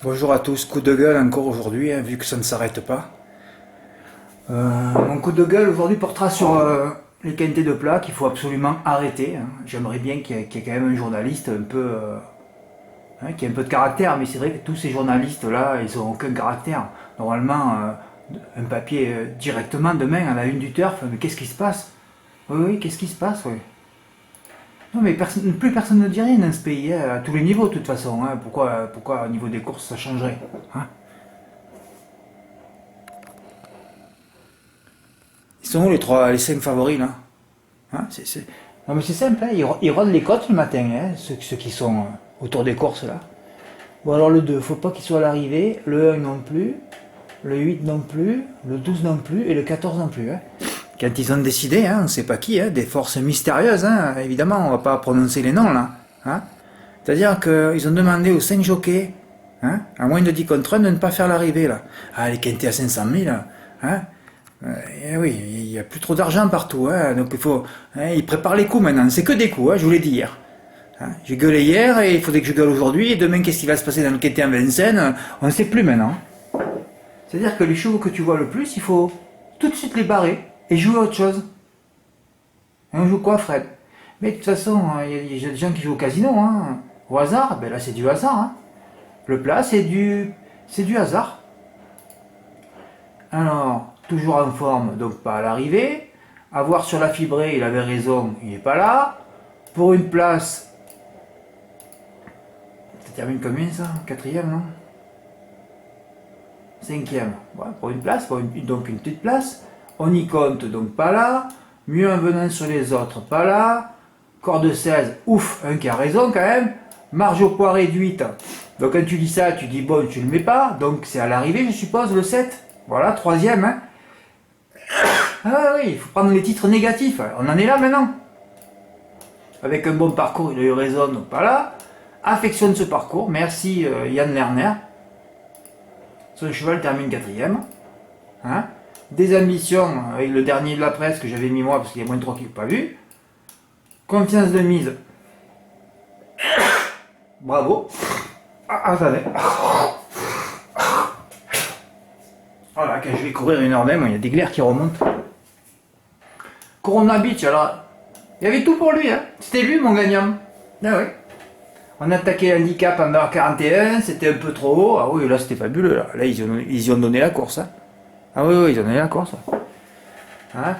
Bonjour à tous, coup de gueule encore aujourd'hui, hein, vu que ça ne s'arrête pas. Mon coup de gueule aujourd'hui portera sur les quintés de plat qu'il faut absolument arrêter, hein. J'aimerais bien qu'il y ait quand même un journaliste un peu, qui ait un peu de caractère, mais c'est vrai que tous ces journalistes-là, ils n'ont aucun caractère. Normalement, un papier directement demain à la une du Turf, mais qu'est-ce qui se passe? Oui, oui, qu'est-ce qui se passe, oui. Non, mais plus personne ne dit rien dans ce pays, hein, à tous les niveaux de toute façon, hein. Pourquoi au niveau des courses ça changerait, hein? Ils sont où les 5 favoris là, hein, Non mais c'est simple, hein, ils rôdent les côtes le matin, hein, ceux qui sont autour des courses là. Bon alors le 2, faut pas qu'il soit à l'arrivée, le 1 non plus, le 8 non plus, le 12 non plus et le 14 non plus, hein. Quand ils ont décidé, hein, on ne sait pas qui, hein, des forces mystérieuses, hein, évidemment, on va pas prononcer les noms là, hein. C'est-à-dire qu'ils ont demandé aux 5 jockeys, hein, à moins de 10 contre 1, de ne pas faire l'arrivée là. Ah, les quintés à 500 000, hein. Oui, il n'y a plus trop d'argent partout, hein, donc il faut. Hein, ils préparent les coups maintenant, c'est que des coups, hein, je vous l'ai dit hier. Hein, j'ai gueulé hier et il faudrait que je gueule aujourd'hui, et demain qu'est-ce qui va se passer dans le quintet en Vincennes, on ne sait plus maintenant. C'est-à-dire que les chevaux que tu vois le plus, il faut tout de suite les barrer et jouer à autre chose. Et on joue quoi, Fred? Mais de toute façon, il y a des gens qui jouent au casino, hein. Au hasard, ben là c'est du hasard, hein. Le plat c'est du hasard. Alors, toujours en forme, donc pas à l'arrivée. Avoir sur la fibrée, il avait raison, il n'est pas là. Pour une place, ça termine combien ça? Quatrième, non? Cinquième. Ouais, pour une place, donc une petite place. On y compte, donc pas là. Mieux en venant sur les autres, pas là. Corde 16, ouf, un qui a raison quand même. Marge au poids réduite. Donc quand tu dis ça, tu dis bon, tu le mets pas. Donc c'est à l'arrivée, je suppose, le 7. Voilà, troisième, hein. Ah oui, il faut prendre les titres négatifs. On en est là maintenant. Avec un bon parcours, il a eu raison, donc pas là. Affectionne ce parcours. Merci Yann Lerner. Son cheval termine quatrième. Hein. Des ambitions avec le dernier de la presse que j'avais mis moi parce qu'il y a moins de 3 qui n'ont pas vu. Confiance de mise. Bravo. Ah, attendez. Voilà, quand je vais courir une heure même, il y a des glaires qui remontent. Corona Beach, alors, il y avait tout pour lui, hein. C'était lui mon gagnant. Ah oui. On attaquait l'handicap en heure 41, c'était un peu trop haut. Ah oui, là c'était fabuleux. Là ils y ont donné la course. Hein. Ah oui, oui, ils ont donné la course. Hein,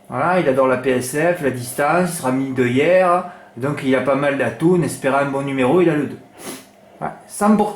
voilà, il adore la PSF, la distance, il sera mis de hier. Donc il a pas mal d'atouts. En espérant un bon numéro, il a le 2. Ouais,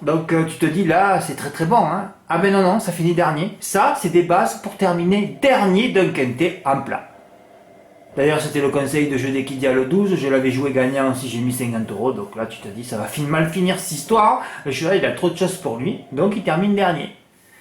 donc tu te dis là, c'est très très bon. Hein. Ah ben non, non, ça finit dernier. Ça, c'est des bases pour terminer dernier d'un quintet en plat. D'ailleurs, c'était le conseil de jeu d'Equidia le 12. Je l'avais joué gagnant si j'ai mis 50 euros. Donc là, tu te dis, ça va mal finir cette histoire. Le cheval, il a trop de choses pour lui. Donc, il termine dernier.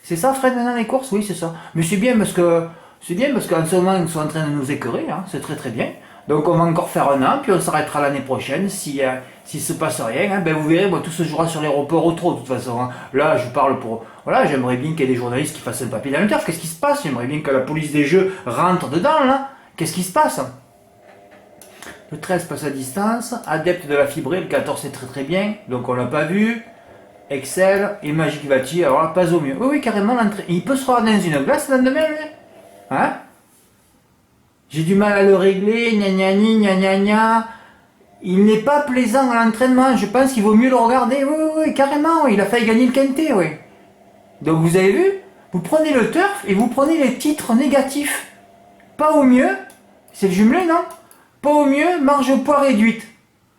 C'est ça, Fred, maintenant, les courses? Oui, c'est ça. Mais c'est bien parce qu'en ce moment, ils sont en train de nous écœurer. Hein. C'est très très bien. Donc, on va encore faire un an. Puis, on s'arrêtera l'année prochaine. S'il se passe rien, hein, ben vous verrez, moi, tout se jouera sur les reports au trot, de toute façon. Hein. Là, je parle pour. Voilà, j'aimerais bien qu'il y ait des journalistes qui fassent un papier dans le turf. Qu'est-ce qui se passe? J'aimerais bien que la police des jeux rentre dedans, là. Qu'est-ce qui se passe? Le 13 passe à distance. Adepte de la fibrée, le 14 c'est très très bien. Donc on l'a pas vu. Excel et Magic Vati, alors là, pas au mieux. Oui, oui, carrément l'entrée. Il peut se rendre dans une glace le lendemain, lui. Hein? J'ai du mal à le régler, gna gna gna gna gna gna. Il n'est pas plaisant à l'entraînement. Je pense qu'il vaut mieux le regarder. Oui, oui, oui, carrément. Il a failli gagner le quintet, oui. Donc vous avez vu? Vous prenez le turf et vous prenez les titres négatifs. Pas au mieux. C'est le jumelé, non? Pas au mieux, marge au poids réduite.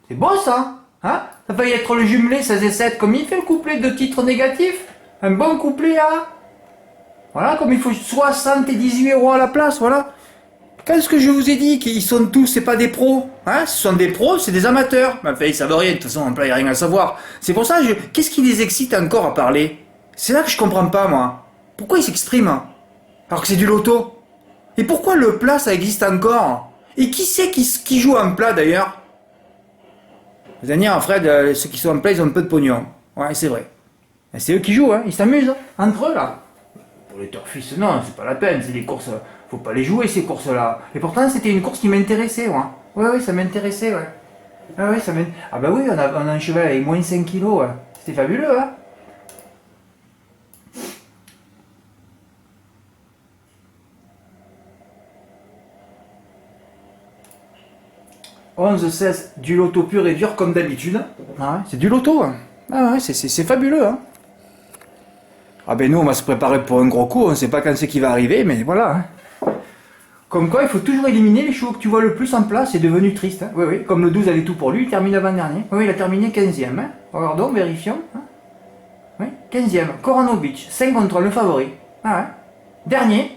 C'est beau ça, hein? Ça va y être le jumelé 16 et 7, comme il fait le couplet de titres négatifs. Un bon couplet, hein? Voilà, comme il faut 78 euros à la place, voilà. Qu'est-ce que je vous ai dit? Qu'ils sont tous, c'est pas des pros, hein? Ce sont des pros, c'est des amateurs. Mais enfin, ils savent rien, de toute façon, en plein, il n'y a rien à savoir. C'est pour ça, qu'est-ce qui les excite encore à parler? C'est là que je comprends pas, moi. Pourquoi ils s'expriment? Alors que c'est du loto. Et pourquoi le plat, ça existe encore? Et qui c'est qui joue en plat d'ailleurs? Vous allez dire, Fred, ceux qui sont en plat, ils ont un peu de pognon. Ouais, c'est vrai. Et c'est eux qui jouent, hein. Ils s'amusent, hein, entre eux là. Pour les turfistes, non, c'est pas la peine, c'est des courses, faut pas les jouer ces courses-là. Et pourtant, c'était une course qui m'intéressait, ouais. Ouais, oui, ça m'intéressait, ouais. Ah oui, ah bah oui, on a un cheval avec moins de 5 kilos, ouais. C'était fabuleux, hein. 11, 16, du loto pur et dur comme d'habitude. Ah ouais, c'est du loto. Hein. Ah ouais, c'est fabuleux. Hein. Ah ben nous, on va se préparer pour un gros coup. On ne sait pas quand c'est qui va arriver, mais voilà. Hein. Comme quoi, il faut toujours éliminer les chevaux que tu vois le plus en place. C'est devenu triste. Hein. Oui, oui. Comme le 12 avait tout pour lui, il termine avant-dernier. Oui, il a terminé 15e. Hein. Regardons, vérifions. Hein. Oui, 15e. Corano Beach, 5 contre le favori. Ah ouais. Dernier.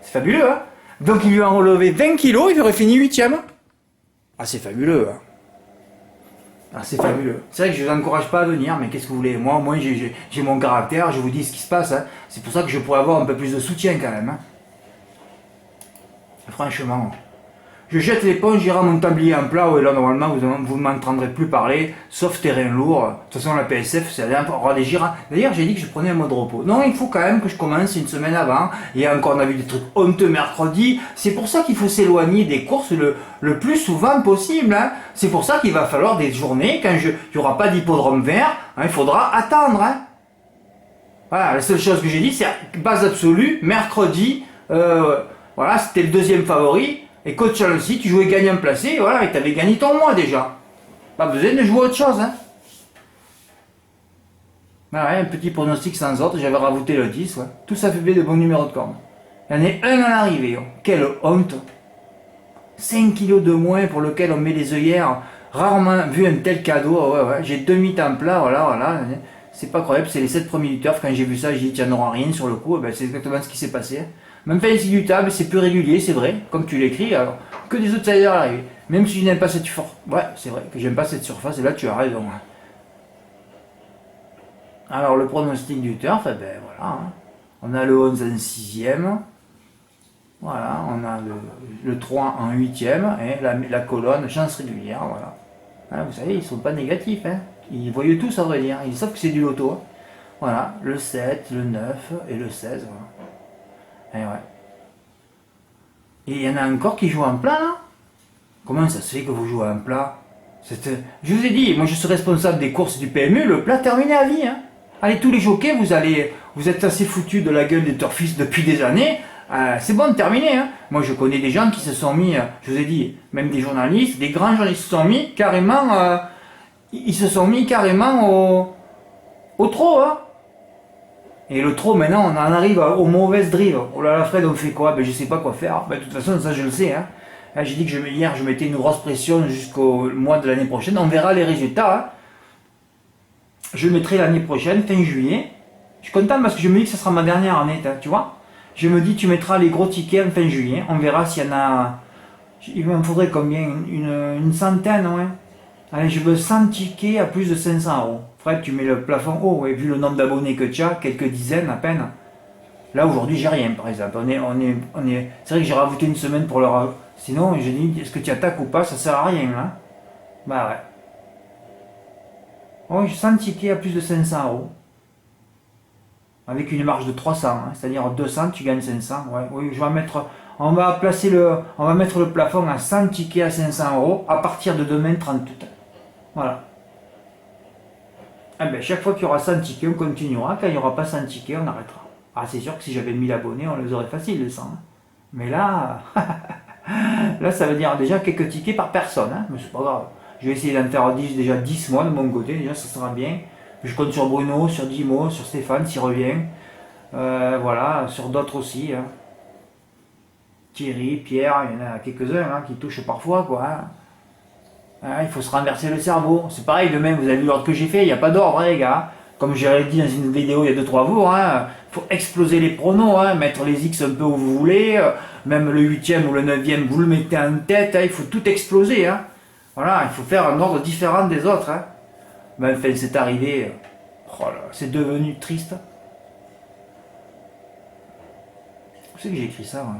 C'est fabuleux, hein. Donc il lui a relevé 20 kilos, il aurait fini 8e. Ah, c'est fabuleux, hein. Ah, c'est fabuleux. C'est vrai que je ne vous encourage pas à venir, mais qu'est-ce que vous voulez? Moi, au moins, j'ai mon caractère, je vous dis ce qui se passe. Hein. C'est pour ça que je pourrais avoir un peu plus de soutien quand même. Hein. Franchement. Je jette l'éponge, j'irai mon tablier en plat, et là, normalement, vous ne m'entendrez plus parler, sauf terrain lourd. De toute façon, la PSF, c'est rien pour avoir des girafes. D'ailleurs, j'ai dit que je prenais un mode repos. Non, il faut quand même que je commence une semaine avant. Et encore, on a vu des trucs honteux mercredi. C'est pour ça qu'il faut s'éloigner des courses le plus souvent possible. Hein. C'est pour ça qu'il va falloir des journées, quand il n'y aura pas d'hippodrome vert, hein, il faudra attendre. Hein. Voilà, la seule chose que j'ai dit, c'est base absolue, mercredi, voilà, c'était le deuxième favori. Et coach Chelsea, tu jouais gagnant placé, voilà, et tu avais gagné ton mois déjà. Pas besoin de jouer autre chose, hein. Voilà, un petit pronostic sans autre, j'avais rajouté le 10, ouais. Tout ça fait de bons numéros de corne. Il y en a un à l'arrivée, oh. Quelle honte. 5 kilos de moins pour lequel on met les œillères. Rarement vu un tel cadeau, oh, ouais, ouais. J'ai demi-temps plat, voilà. C'est pas croyable, c'est les 7 premiers lutteurs. Quand j'ai vu ça, j'ai dit, tiens, n'aura rien sur le coup, ben, c'est exactement ce qui s'est passé. Même pas indiscutable, c'est plus régulier, c'est vrai, comme tu l'écris, alors que des outsiders à l'arrivée. Même si je n'aime pas cette surface. Ouais, c'est vrai que j'aime pas cette surface, et là tu as raison. Alors le pronostic du turf, eh ben voilà. Hein. On a le 11 en 6e. Voilà, on a le 3 en 8e, et la colonne, chance régulière, voilà. Hein, vous savez, ils sont pas négatifs, hein. Ils voient tout, ça veut dire. Ils savent que c'est du loto. Hein. Voilà, le 7, le 9 et le 16, voilà. Et ouais. Et il y en a encore qui jouent en plat là? Comment ça se fait que vous jouez en plat? Je vous ai dit, moi je suis responsable des courses du PMU, le plat terminé à vie. Hein. Allez, tous les jockeys, vous êtes assez foutus de la gueule des turfistes depuis des années. C'est bon de terminer. Hein. Moi je connais des gens qui se sont mis, je vous ai dit, même des journalistes, des grands journalistes se sont mis carrément, ils se sont mis carrément au trot. Hein. Et le trot, maintenant, on en arrive aux mauvaises drives. Oh là là, Fred, on fait quoi? Ben, je sais pas quoi faire. Ben, de toute façon, ça, je le sais. Hein. Là, j'ai dit que hier, je mettais une grosse pression jusqu'au mois de l'année prochaine. On verra les résultats. Hein. Je mettrai l'année prochaine, fin juillet. Je suis content parce que je me dis que ce sera ma dernière année, tu vois. Je me dis, tu mettras les gros tickets en fin juillet. On verra s'il y en a... Il m'en faudrait combien? Une centaine, ouais. Allez, je veux 100 tickets à plus de 500 euros. Fred, tu mets le plafond haut, et vu le nombre d'abonnés que tu as, quelques dizaines à peine. Là, aujourd'hui, j'ai rien, par exemple. C'est vrai que j'ai rajouté une semaine pour leur... Sinon, je dis, est-ce que tu attaques ou pas? Ça sert à rien, hein. Bah ouais. Oh, 100 tickets à plus de 500 euros. Avec une marge de 300, hein. C'est-à-dire 200, tu gagnes 500. Ouais, oui, on va mettre le plafond à 100 tickets à 500 euros à partir de demain 30 août. Voilà. Eh ben, chaque fois qu'il y aura 100 tickets, on continuera. Quand il n'y aura pas 100 tickets, on arrêtera. Ah, c'est sûr que si j'avais 1000 abonnés, on les aurait facile, les 100. Hein. Mais là, là, ça veut dire déjà quelques tickets par personne. Hein. Mais c'est pas grave. Je vais essayer d'en faire déjà 10 mois de mon côté. Déjà, ça sera bien. Je compte sur Bruno, sur Dimo, sur Stéphane, s'il revient. Voilà, sur d'autres aussi. Hein. Thierry, Pierre, il y en a quelques-uns hein, qui touchent parfois, quoi. Hein. Il faut se renverser le cerveau. C'est pareil, demain, vous avez vu l'ordre que j'ai fait, il n'y a pas d'ordre, hein, les gars. Comme j'avais dit dans une vidéo il y a 2-3 jours, hein, faut exploser les pronos, hein, mettre les X un peu où vous voulez, même le 8e ou le 9e, vous le mettez en tête, hein, il faut tout exploser. Hein. Voilà, il faut faire un ordre différent des autres. Hein. Mais enfin, c'est arrivé, oh là, c'est devenu triste. Où c'est que j'ai écrit ça, moi?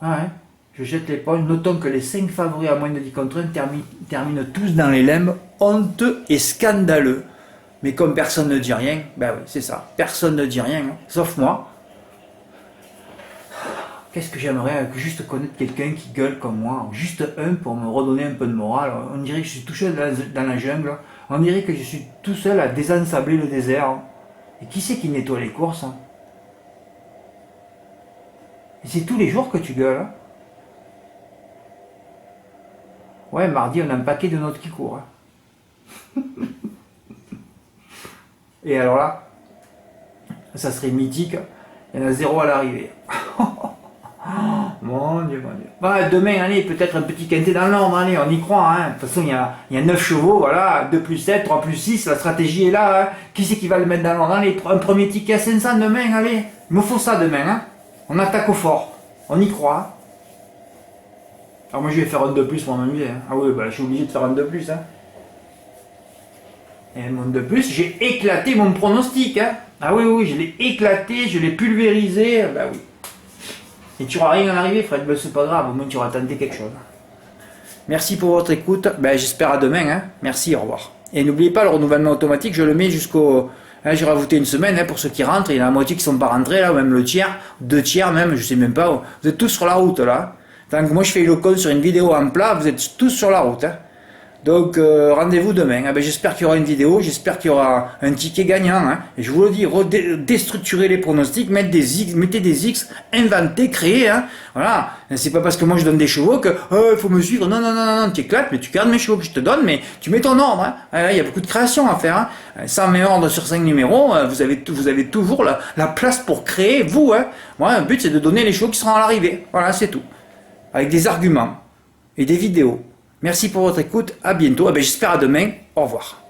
Ah ouais, je jette l'épaule. Notons que les 5 favoris à moins de 10 contre 1 terminent tous dans les limbes, honteux et scandaleux. Mais comme personne ne dit rien, ben oui, c'est ça, personne ne dit rien, hein, sauf moi. Qu'est-ce que j'aimerais juste connaître quelqu'un qui gueule comme moi, juste un pour me redonner un peu de morale. On dirait que je suis tout seul dans la jungle, on dirait que je suis tout seul à désensabler le désert. Et qui c'est qui nettoie les courses? Et c'est tous les jours que tu gueules. Hein. Ouais, mardi, on a un paquet de notes qui courent. Hein. Et alors là, ça serait mythique. Il y en a 0 à l'arrivée. Mon Dieu, mon Dieu. Bah, demain, allez, peut-être un petit quintet dans l'ordre, allez, on y croit. Hein. De toute façon, il y a 9 chevaux, voilà, 2 plus 7, 3 plus 6, la stratégie est là. Hein. Qui c'est qui va le mettre dans l'ordre? Allez, un premier ticket à 500 demain, allez. Il me faut ça demain. Hein. On attaque au fort. On y croit. Hein. Alors moi, je vais faire un 2 plus pour m'amuser. Hein. Ah oui, bah, je suis obligé de faire un 2 plus. Hein. Et mon 2 plus, j'ai éclaté mon pronostic. Hein. Ah oui, oui, je l'ai éclaté, je l'ai pulvérisé. Bah oui. Et tu n'auras rien à l'arrivée, Fred, ben, c'est pas grave, au moins tu auras tenté quelque chose. Merci pour votre écoute, ben, j'espère à demain, hein. Merci, au revoir. Et n'oubliez pas le renouvellement automatique, je le mets jusqu'au... Hein, j'ai rajouté une semaine hein, pour ceux qui rentrent, il y en a la moitié qui ne sont pas rentrés, là, ou même le tiers, 2 tiers même, je sais même pas, vous êtes tous sur la route là. Tant que moi je fais le con sur une vidéo en plat, vous êtes tous sur la route. Hein. Donc rendez-vous demain. Ben, j'espère qu'il y aura une vidéo, j'espère qu'il y aura un ticket gagnant. Hein. Et je vous le dis, déstructurer les pronostics, mettez des X, inventer, créer. Hein. Voilà. C'est pas parce que moi je donne des chevaux que il faut me suivre. Non, non, non, non, tu éclates, mais tu gardes mes chevaux que je te donne, mais tu mets ton ordre. Hein. Il y a beaucoup de création à faire. Hein. 120 ordres sur 5 numéros, vous avez toujours la place pour créer, vous. Hein. Moi, le but c'est de donner les chevaux qui seront à l'arrivée. Voilà, c'est tout. Avec des arguments et des vidéos. Merci pour votre écoute, à bientôt, j'espère à demain, au revoir.